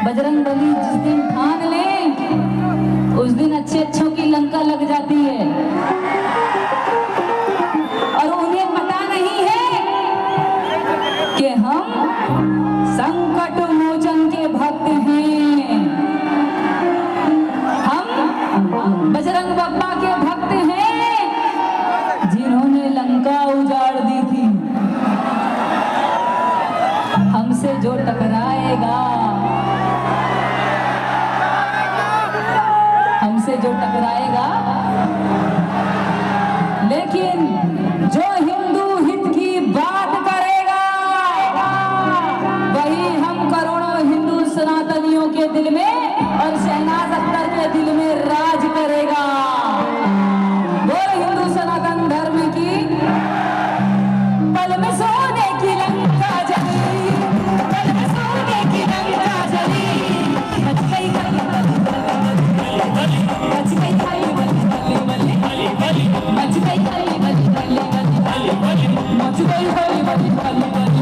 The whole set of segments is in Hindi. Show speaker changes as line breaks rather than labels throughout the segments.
बजरंग बली जिस दिन ठान ले उस दिन अच्छों की लंका लग जाती है और उन्हें पता नहीं है कि हम संकट मोचन के भक्त हैं। हम बजरंग बप्पा के भक्त हैं जिन्होंने लंका उजाड़ दी थी। हमसे जो टकराएगा, हमसे जो टकराएगा, लेकिन जो हिंदू हित की बात करेगा वही हम करोड़ों हिंदू सनातनियों के दिल में और शहनाज अख्तर के दिल में राज करेगा। बोल हिंदू सनातन धर्म की। पल में सोने की लंका जली, पल में सोने की लंका जली, मच गई खाई बली, मच गई खाई बली बली बली, मच गई खाई बली बली बली बली, मच गई खाई बली बली बली।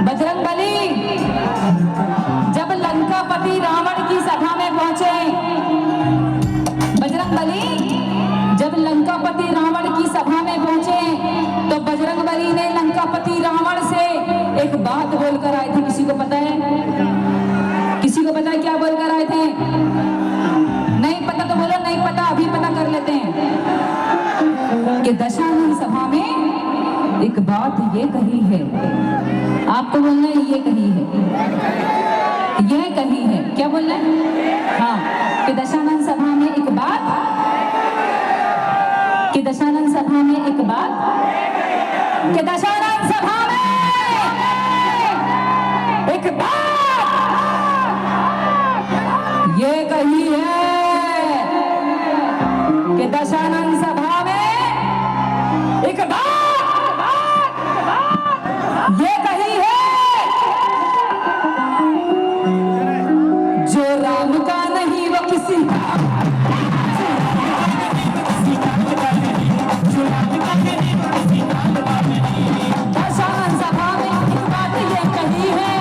बजरंग बली जब लंकापति रावण की सभा में पहुंचे, बजरंग बली जब लंकापति रावण की सभा में पहुंचे तो बजरंग बली ने लंकापति रावण से एक बात बोलकर आए थे। किसी को पता है? किसी को पता है क्या बोलकर आए थे? नहीं पता तो बोलो नहीं पता, अभी पता कर लेते हैं कि दशानन सभा में एक बात ये कही है। आपको बोलना है ये कही है, यह कही है। क्या बोलना है? हाँ, कि दशानन सभा में एक बात, कि दशानन सभा में एक बात, कि दशानन सभा में एक बात ये कही है कि दशानन सभा में एक बात ये कही है, जो राम का नहीं वो किसी दशानन सभा में एक बात ये कही है।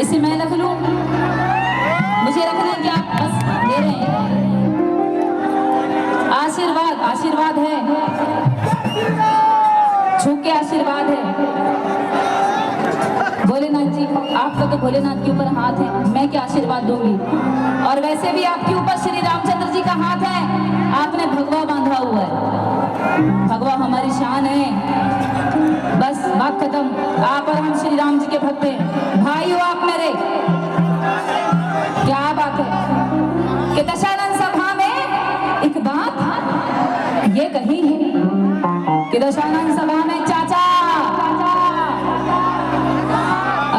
इसे मैं रख लूं, मुझे रखना है कि आप बस दे रहे हैं? आशीर्वाद, आशीर्वाद है, छूके आशीर्वाद है। भोलेनाथ जी, आपका तो भोलेनाथ के ऊपर हाथ है, मैं क्या आशीर्वाद दूंगी? और वैसे भी आपके ऊपर श्री रामचंद्र जी का हाथ है, आपने भगवा बांधा हुआ है। भगवा हमारी शान है। बस बात खत्म। आप और हम श्री राम जी के भक्त हैं, भाई हो आप मेरे। क्या बात है कि दशानन सभा में एक बात ये कही है कि दशानन सभा में चाचा,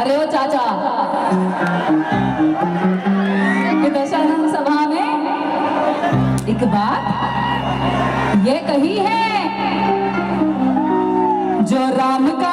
अरे ओ चाचा, कि दशानन सभा में एक बात ये कही है, जो राम का